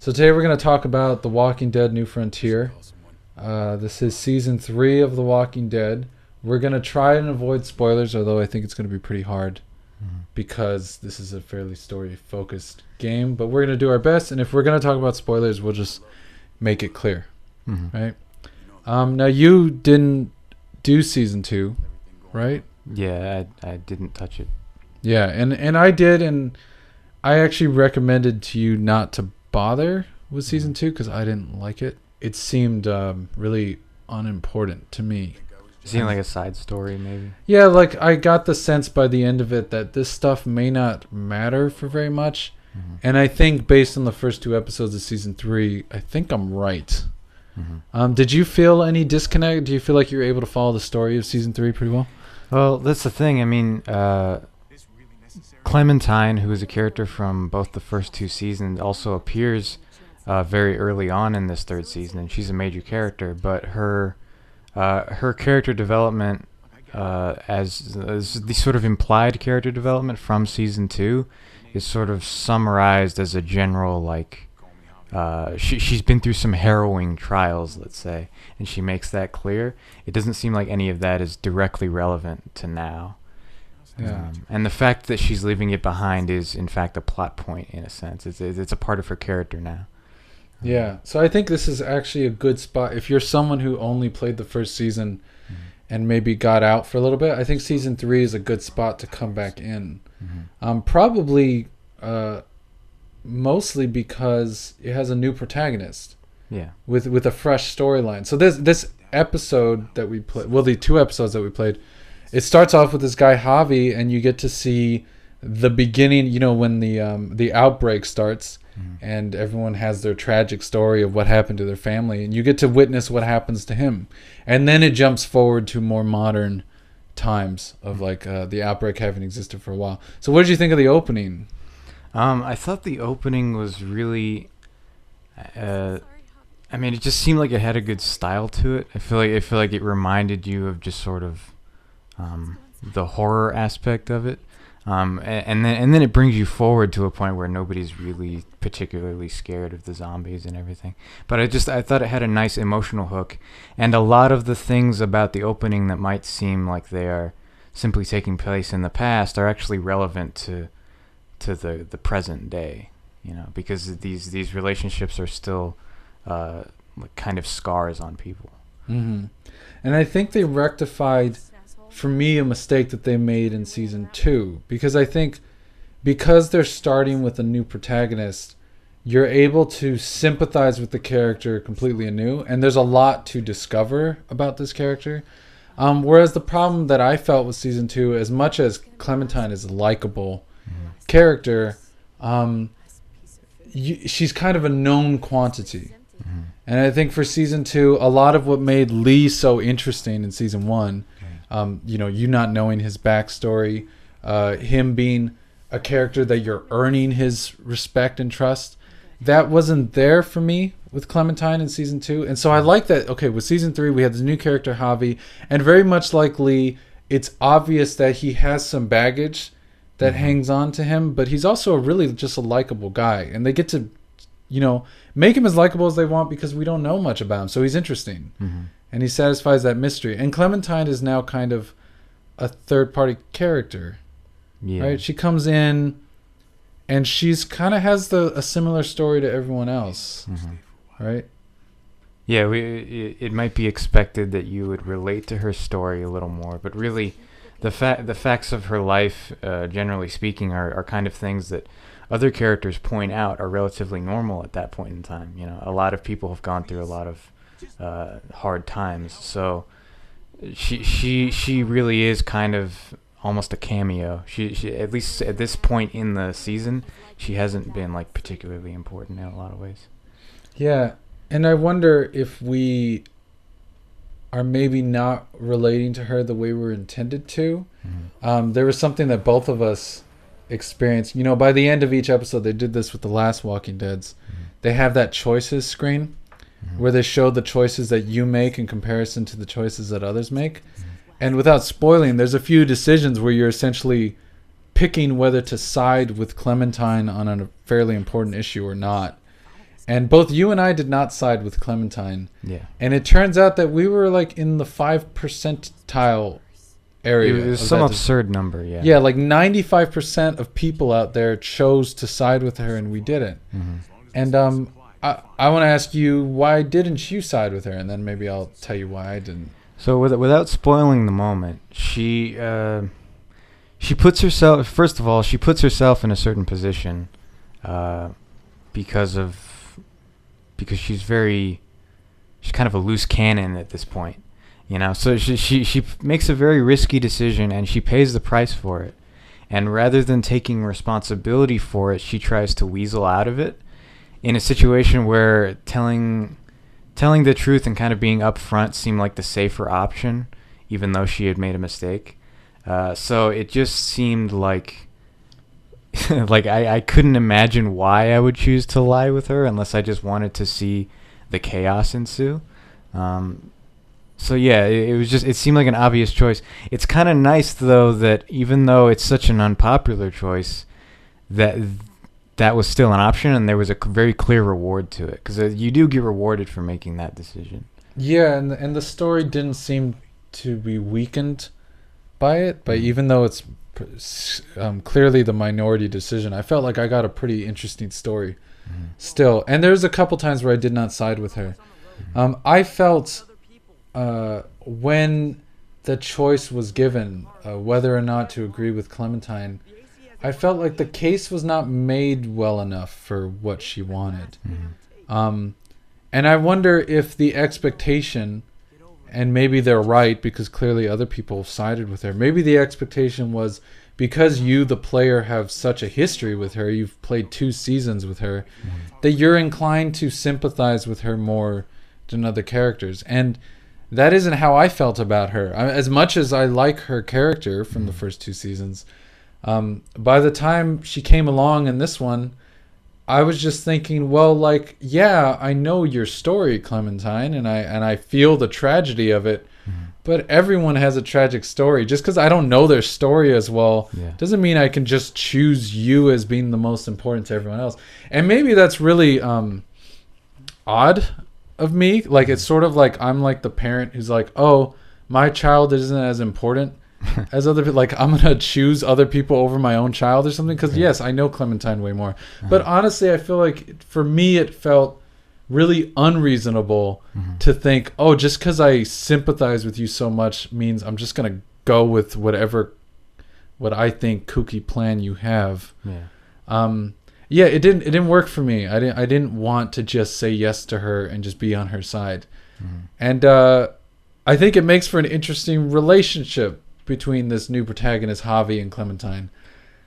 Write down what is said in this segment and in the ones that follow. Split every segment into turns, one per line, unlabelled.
So today we're going to talk about The Walking Dead New Frontier. This is season 3 of The Walking Dead. We're going to try and avoid spoilers, although I think it's going to be pretty hard because this is a fairly story-focused game. But we're going to do our best, and if we're going to talk about spoilers, we'll just make it clear. Right? Now, you didn't do season 2, right?
Yeah, I didn't touch it.
Yeah, and I did, and I actually recommended to you not to bother with season 2 because I didn't like it. It seemed really unimportant to me.
It seemed like a side story, maybe.
Yeah, like I got the sense by the end of it that this stuff may not matter for very much. And I think based on the first 2 episodes of season 3, I think I'm right. Did you feel any disconnect? Do you feel like you were able to follow the story of season 3 pretty well?
Well, that's the thing. I mean, Clementine, who is a character from both the first 2 seasons, also appears very early on in this 3rd season, and she's a major character. But her character development, as the sort of implied character development from season 2, is sort of summarized as a general, like, she's been through some harrowing trials, let's say, and she makes that clear. It doesn't seem like any of that is directly relevant to now.
Yeah.
And the fact that she's leaving it behind is, in fact, a plot point, in a sense. It's a part of her character now.
Yeah. So I think this is actually a good spot. If you're someone who only played the first season and maybe got out for a little bit, I think season 3 is a good spot to come back in. Probably mostly because it has a new protagonist.
Yeah.
With a fresh storyline. So this episode that we played, well, the 2 episodes that we played, it starts off with this guy Javi, and you get to see the beginning. You know, when the outbreak starts, and everyone has their tragic story of what happened to their family, and you get to witness what happens to him, and then it jumps forward to more modern times of like the outbreak having existed for a while. So, what did you think of the opening?
I thought the opening was really. I mean, it just seemed like it had a good style to it. I feel like it reminded you of just sort of the horror aspect of it, and then it brings you forward to a point where nobody's really particularly scared of the zombies and everything. But I thought it had a nice emotional hook, and a lot of the things about the opening that might seem like they are simply taking place in the past are actually relevant to the present day, you know, because these relationships are still kind of scars on people.
And I think they rectified, for me, a mistake that they made in season 2, because I think because they're starting with a new protagonist, you're able to sympathize with the character completely anew, and there's a lot to discover about this character. Whereas the problem that I felt with season 2, as much as Clementine is a likable character, she's kind of a known quantity. And I think for season 2, a lot of what made Lee so interesting in season 1, you know, you not knowing his backstory, him being a character that you're earning his respect and trust, that wasn't there for me with Clementine in season 2. And so I like that, okay, with season 3, we have this new character, Javi, and very much like Lee, it's obvious that he has some baggage that hangs on to him, but he's also really just a likable guy. And they get to, you know, make him as likable as they want because we don't know much about him. So he's interesting. And he satisfies that mystery. And Clementine is now kind of a third-party character. Yeah. Right? She comes in, and she's kind of has a similar story to everyone else. Right?
Yeah, it might be expected that you would relate to her story a little more, but really, the facts of her life, generally speaking, are kind of things that other characters point out are relatively normal at that point in time. You know, a lot of people have gone through a lot of hard times, so she really is kind of almost a cameo. She at least at this point in the season, she hasn't been like particularly important in a lot of ways.
Yeah, and I wonder if we are maybe not relating to her the way we're intended to. There was something that both of us experienced. You know, by the end of each episode, they did this with the last Walking Deads. They have that choices screen where they show the choices that you make in comparison to the choices that others make. And without spoiling, there's a few decisions where you're essentially picking whether to side with Clementine on a fairly important issue or not. And both you and I did not side with Clementine.
Yeah.
And it turns out that we were like in the 5 percentile area.
It was some absurd number, yeah.
Yeah, like 95% of people out there chose to side with her and we didn't.
Mm-hmm.
And I want to ask you, why didn't you side with her? And then maybe I'll tell you why I didn't.
So without spoiling the moment, she puts herself, first of all, she puts herself in a certain position because she's kind of a loose cannon at this point, you know. So she makes a very risky decision and she pays the price for it. And rather than taking responsibility for it, she tries to weasel out of it in a situation where telling the truth and kind of being upfront seemed like the safer option, even though she had made a mistake. So it just seemed like like I couldn't imagine why I would choose to lie with her unless I just wanted to see the chaos ensue. So yeah, it seemed like an obvious choice. It's kind of nice though that even though it's such an unpopular choice, that was still an option and there was a very clear reward to it, because you do get rewarded for making that decision.
Yeah, and the story didn't seem to be weakened by it, but even though it's clearly the minority decision, I felt like I got a pretty interesting story still. And there's a couple times where I did not side with her. I felt when the choice was given whether or not to agree with Clementine, I felt like the case was not made well enough for what she wanted. And I wonder if the expectation, and maybe they're right because clearly other people sided with her, maybe the expectation was, because you, the player, have such a history with her, you've played 2 seasons with her, that you're inclined to sympathize with her more than other characters. And that isn't how I felt about her. As much as I like her character from the first 2 seasons, by the time she came along in this one, I was just thinking, well, like, yeah, I know your story, Clementine, and I feel the tragedy of it, but everyone has a tragic story. Just because I don't know their story as well doesn't mean I can just choose you as being the most important to everyone else. And maybe that's really odd of me. Like, it's sort of like I'm like the parent who's like, oh, my child isn't as important as other people. Like, I'm gonna choose other people over my own child or something, because yes, I know Clementine way more, but honestly I feel like for me it felt really unreasonable to think, oh, just because I sympathize with you so much means I'm just gonna go with what I think kooky plan you have. It didn't work for me. I didn't want to just say yes to her and just be on her side. And I think it makes for an interesting relationship between this new protagonist, Javi, and Clementine.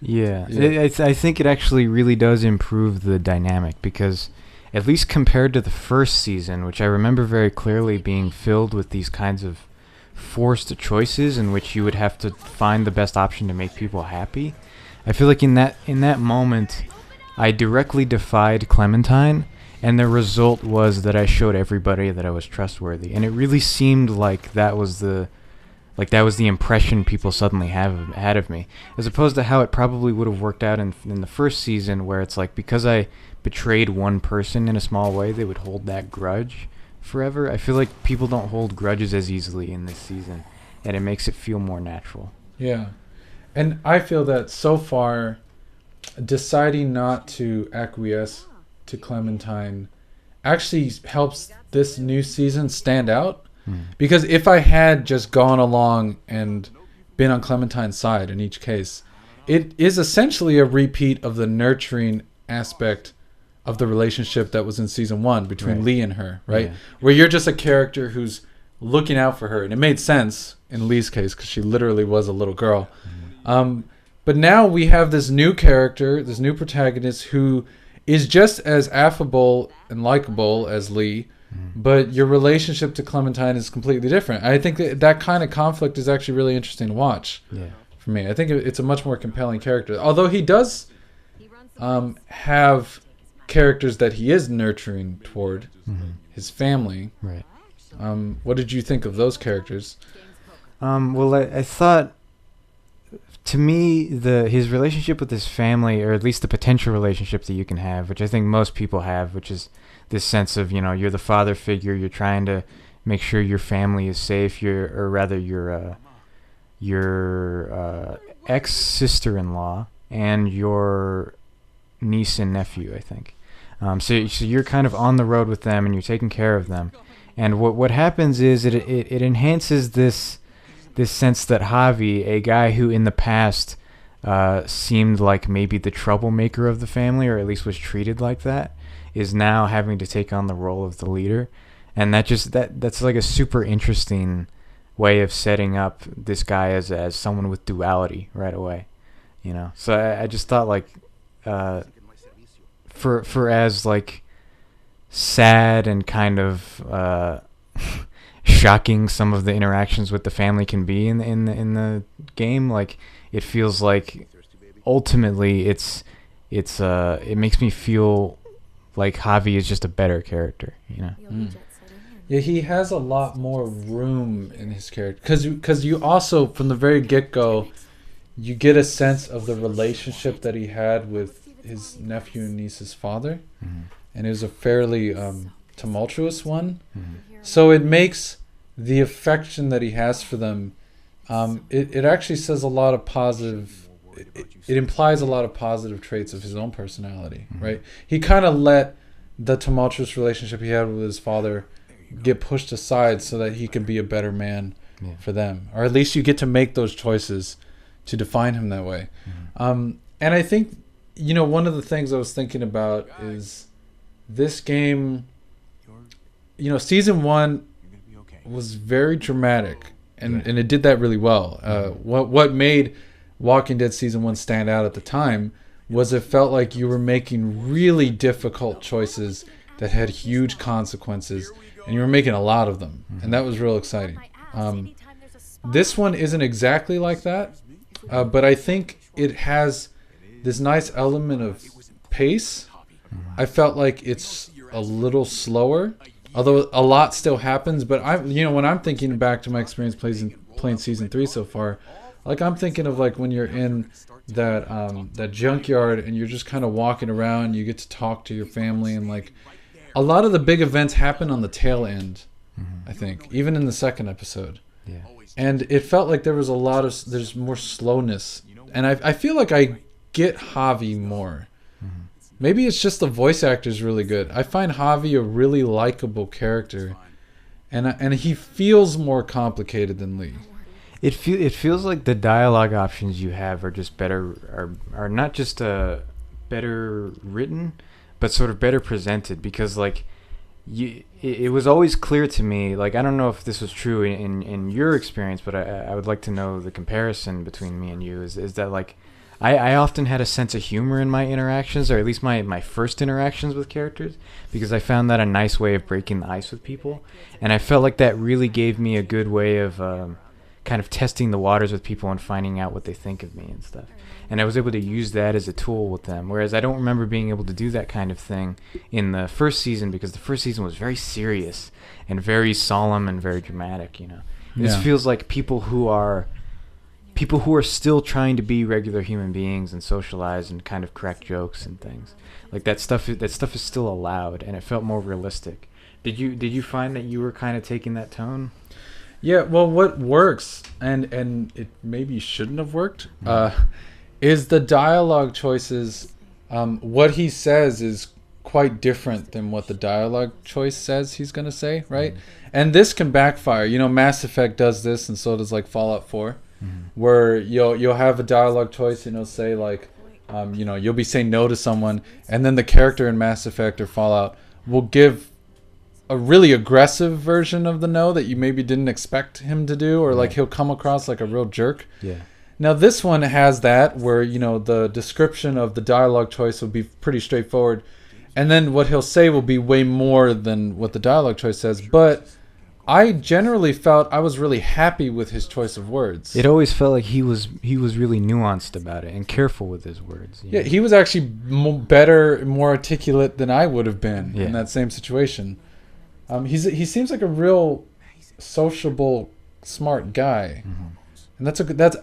I think it actually really does improve the dynamic, because at least compared to the first season, which I remember very clearly being filled with these kinds of forced choices in which you would have to find the best option to make people happy, I feel like in that moment I directly defied Clementine, and the result was that I showed everybody that I was trustworthy. And it really seemed like that was the impression people suddenly had of me, as opposed to how it probably would have worked out in the first season, where it's like, because I betrayed one person in a small way, they would hold that grudge forever. I feel like people don't hold grudges as easily in this season, and it makes it feel more natural.
Yeah. And I feel that so far, deciding not to acquiesce to Clementine actually helps this new season stand out. Because if I had just gone along and been on Clementine's side in each case, it is essentially a repeat of the nurturing aspect of the relationship that was in season 1 between Lee and her, right? Where you're just a character who's looking out for her. And it made sense in Lee's case because she literally was a little girl. But now we have this new character, this new protagonist, who is just as affable and likable as Lee, but your relationship to Clementine is completely different. I think that kind of conflict is actually really interesting to watch for me. I think it's a much more compelling character. Although he does have characters that he is nurturing toward his family.
Right.
What did you think of those characters?
Well, I thought, to me, his relationship with his family, or at least the potential relationship that you can have, which I think most people have, which is this sense of, you know, you're the father figure, you're trying to make sure your family is safe, your ex-sister-in-law and your niece and nephew, I think. So you're kind of on the road with them and you're taking care of them. And what happens is it enhances this sense that Javi, a guy who in the past seemed like maybe the troublemaker of the family, or at least was treated like that, is now having to take on the role of the leader. And that's like a super interesting way of setting up this guy as someone with duality right away, you know. So I just thought, like, for as like sad and kind of shocking some of the interactions with the family can be in the game, like, it feels like ultimately it makes me feel like Javi is just a better character, you know.
Yeah, he has a lot more room in his character because you also, from the very get-go, you get a sense of the relationship that he had with his nephew and niece's father, and it was a fairly tumultuous one. So it makes the affection that he has for them, it actually says a lot of positive, it implies a lot of positive traits of his own personality, right? He kind of let the tumultuous relationship he had with his father get pushed aside so that he could be a better man for them, or at least you get to make those choices to define him that way. And I think, you know, one of the things I was thinking about is this game, you know, season 1 was very dramatic, and it did that really well. What made Walking Dead season 1 stand out at the time was it felt like you were making really difficult choices that had huge consequences, and you were making a lot of them, and that was real exciting. This one isn't exactly like that, but I think it has this nice element of pace. I felt like it's a little slower, although a lot still happens. But when I'm thinking back to my experience playing season 3 so far, like, I'm thinking of like when you're in that junkyard and you're just kind of walking around, you get to talk to your family, and like a lot of the big events happen on the tail end. I think even in the second episode, and it felt like there's more slowness, and I feel like I get Javi more. Maybe it's just the voice actor is really good. I find Javi a really likable character, and he feels more complicated than Lee.
It feels like the dialogue options you have are just better, are not just better written, but sort of better presented, because like it was always clear to me, like, I don't know if this was true in your experience, but I would like to know the comparison between me and you, is that like I often had a sense of humor in my interactions, or at least my first interactions with characters, because I found that a nice way of breaking the ice with people, and I felt like that really gave me a good way of kind of testing the waters with people and finding out what they think of me and stuff. And I was able to use that as a tool with them, whereas I don't remember being able to do that kind of thing in the first season, because the first season was very serious and very solemn and very dramatic, you know. This feels like people who are still trying to be regular human beings and socialize and kind of crack jokes and things. Like, that stuff is still allowed, and it felt more realistic. Did you find that you were kind of taking that tone?
Yeah, well, what works, and it maybe shouldn't have worked, is the dialogue choices. What he says is quite different than what the dialogue choice says he's going to say, right? And this can backfire. You know, Mass Effect does this, and so does like Fallout 4, where you'll have a dialogue choice, and it'll say like, you'll be saying no to someone, and then the character in Mass Effect or Fallout will give a really aggressive version of the no that you maybe didn't expect him to do, or like he'll come across like a real jerk. Now this one has that, where the description of the dialogue choice will be pretty straightforward, and then what he'll say will be way more than what the dialogue choice says. But I generally felt I was really happy with his choice of words.
It always felt like he was really nuanced about it and careful with his words.
Yeah, he was actually better, more articulate than I would have been in that same situation. He seems like a real sociable, smart guy. And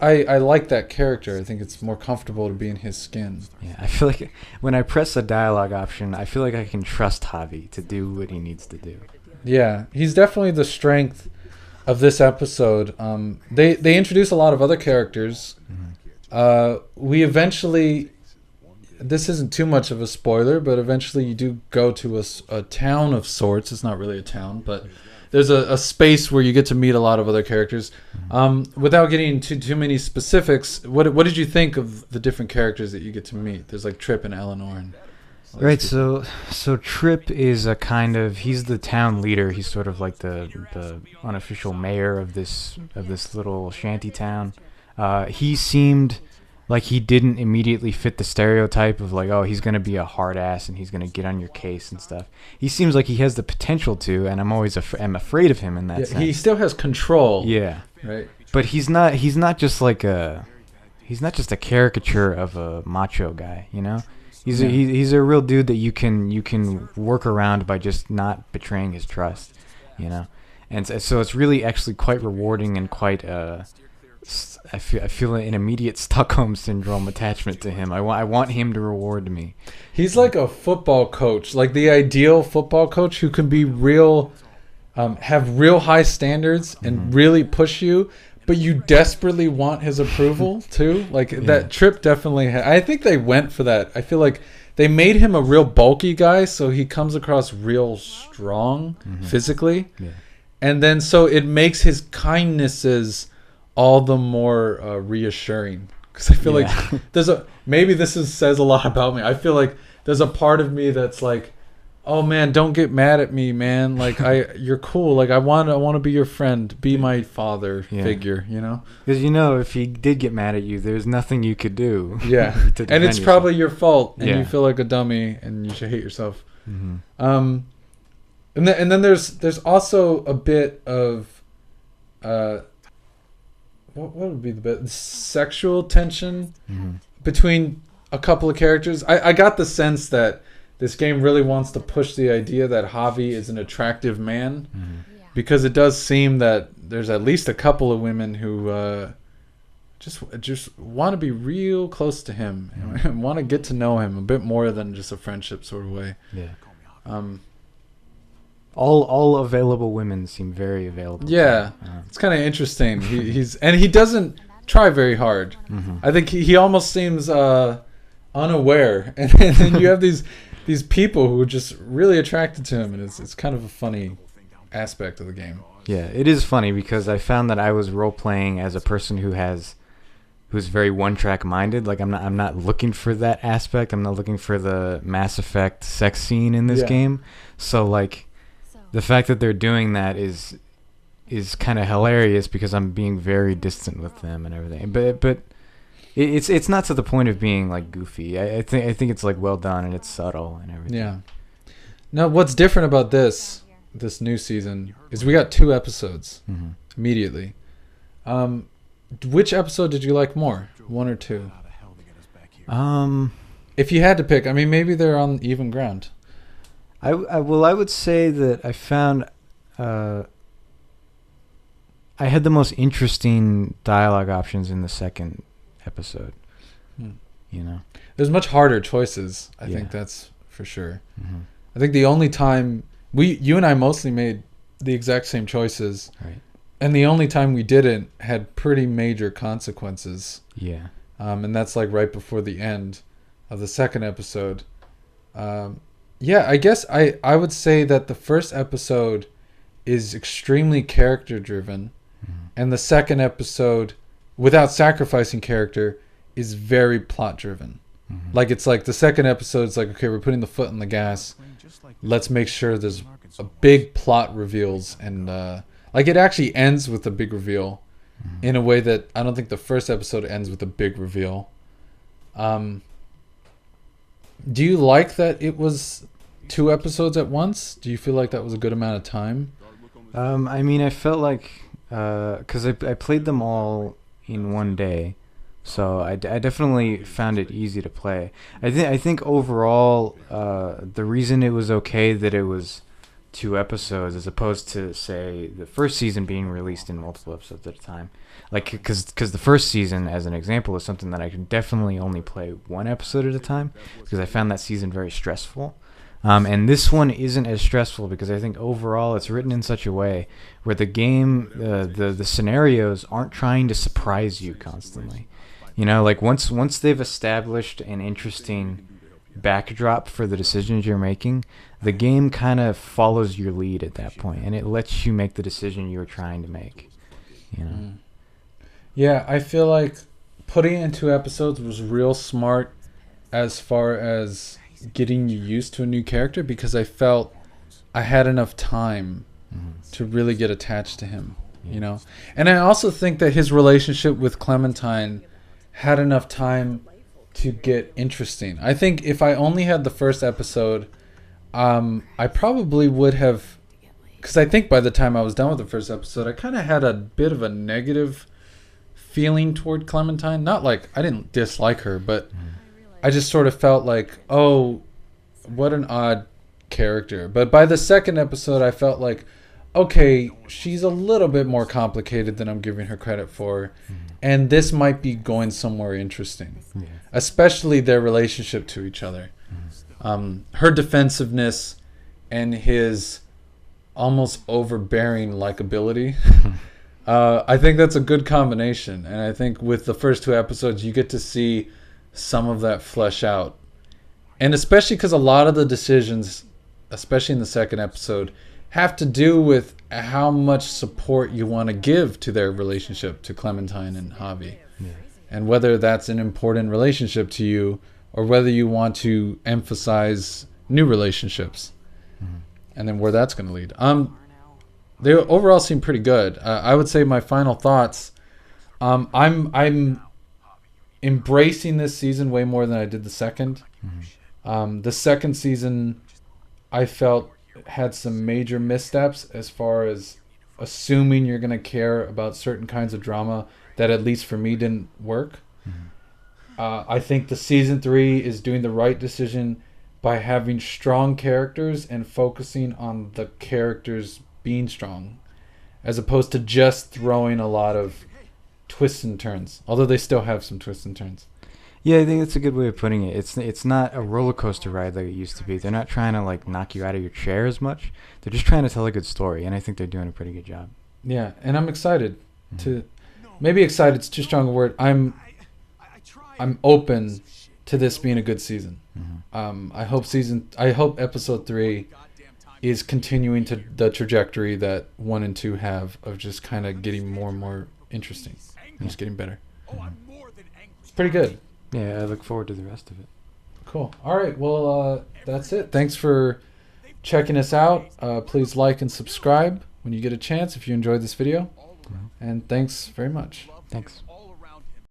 I like that character. I think it's more comfortable to be in his skin.
Yeah, I feel like when I press the dialogue option, I feel like I can trust Javi to do what he needs to do.
Yeah, he's definitely the strength of this episode. They introduce a lot of other characters. We eventually, this isn't too much of a spoiler, but eventually you do go to a town of sorts. It's not really a town, but there's a space where you get to meet a lot of other characters. Without getting into too many specifics, what did you think of the different characters that you get to meet? There's like Trip and Eleanor.
Right, so Trip is a kind of, he's the town leader. He's sort of like the unofficial mayor of this little shanty town. He seemed like he didn't immediately fit the stereotype of like, oh, he's going to be a hard ass and he's going to get on your case and stuff. He seems like he has the potential to, and I'm always I'm afraid of him in that sense.
He still has control.
Yeah.
Right.
But he's not just a caricature of a macho guy, you know? He's a real dude that you can work around by just not betraying his trust, you know? And so it's really actually quite rewarding and quite I feel an immediate Stockholm syndrome attachment to him. I want him to reward me.
He's like a football coach, like the ideal football coach who can be real, have real high standards and really push you, but you desperately want his approval too. Like that Trip definitely I think they went for that. I feel like they made him a real bulky guy, so he comes across real strong physically. Yeah. And then so it makes his kindnesses all the more reassuring, because I feel like maybe this says a lot about me. I feel like there's a part of me that's like, oh man, don't get mad at me, man. Like you're cool. Like I want to be your friend, be my father figure, you know?
Because if he did get mad at you, there's nothing you could do.
Yeah, and it's probably your fault, and you feel like a dummy, and you should hate yourself. And then there's also a bit of what would be the bit? Sexual tension between a couple of characters. I got the sense that this game really wants to push the idea that Javi is an attractive man, because it does seem that there's at least a couple of women who just want to be real close to him and want to get to know him a bit more than just a friendship sort of way.
Yeah. All available women seem very available.
Yeah, it's kind of interesting. He doesn't try very hard. I think he almost seems unaware, and then you have these people who are just really attracted to him, and it's kind of a funny aspect of the game.
Yeah, it is funny because I found that I was role playing as a person who's very one-track minded. Like I'm not looking for that aspect. I'm not looking for the Mass Effect sex scene in this game. So like, the fact that they're doing that is kind of hilarious because I'm being very distant with them and everything. But it's not to the point of being like goofy. I think it's like well done and it's subtle and everything.
Yeah. Now, what's different about this new season is we got 2 episodes immediately. Which episode did you like more, 1 or 2? If you had to pick, I mean, maybe they're on even ground.
I would say that I found I had the most interesting dialogue options in the second episode. You know,
there's much harder choices. I think that's for sure. I think the only time you and I mostly made the exact same choices,
right?
And the only time we didn't had pretty major consequences.
Yeah.
And that's like right before the end of the second episode. Yeah, I guess I would say that the first episode is extremely character driven, and the second episode, without sacrificing character, is very plot driven. Like it's like the second episode's like, okay, we're putting the foot on the gas. Let's make sure there's a big plot reveals, and like it actually ends with a big reveal in a way that I don't think the first episode ends with a big reveal. Do you like that it was 2 episodes at once? Do you feel like that was a good amount of time?
I mean, I felt like because I played them all in one day, so I definitely found it easy to play. I think overall the reason it was okay that it was 2 episodes as opposed to, say, the first season being released in multiple episodes at a time. Like, because the first season, as an example, is something that I can definitely only play 1 episode at a time because I found that season very stressful. And this one isn't as stressful because I think overall it's written in such a way where the game, the scenarios aren't trying to surprise you constantly. You know, like once they've established an interesting backdrop for the decisions you're making, the game kind of follows your lead at that point, and it lets you make the decision you were trying to make. You know.
Yeah, I feel like putting it in 2 episodes was real smart as far as getting you used to a new character because I felt I had enough time to really get attached to him, you know. And I also think that his relationship with Clementine had enough time to get interesting. I think if I only had the first episode, I probably would have, because I think by the time I was done with the first episode, I kind of had a bit of a negative feeling toward Clementine. Not like I didn't dislike her, but I just sort of felt like, oh, what an odd character. But by the second episode, I felt like, okay, she's a little bit more complicated than I'm giving her credit for. And this might be going somewhere interesting, especially their relationship to each other. Her defensiveness and his almost overbearing likability. I think that's a good combination. And I think with the first 2 episodes, you get to see some of that flesh out. And especially because a lot of the decisions, especially in the second episode, have to do with how much support you want to give to their relationship, to Clementine and Javi. And whether that's an important relationship to you or whether you want to emphasize new relationships. And then where that's going to lead. They overall seem pretty good. I would say my final thoughts, I'm embracing this season way more than I did the second. The second season, I felt had some major missteps as far as assuming you're going to care about certain kinds of drama that at least for me didn't work. I think the season 3 is doing the right decision by having strong characters and focusing on the characters being strong as opposed to just throwing a lot of twists and turns, although they still have some twists and turns.
Yeah, I think that's a good way of putting it. It's not a roller coaster ride like it used to be. They're not trying to like knock you out of your chair as much. They're just trying to tell a good story, and I think they're doing a pretty good job.
Yeah, and I'm excited to, maybe excited's too strong a word. I'm open to this being a good season. I hope episode 3 is continuing to the trajectory that 1 and 2 have of just kind of getting more and more interesting and just getting better. It's pretty good.
Yeah, I look forward to the rest of it.
Cool. All right. Well, that's it. Thanks for checking us out. Please like and subscribe when you get a chance if you enjoyed this video. And thanks very much.
Thanks.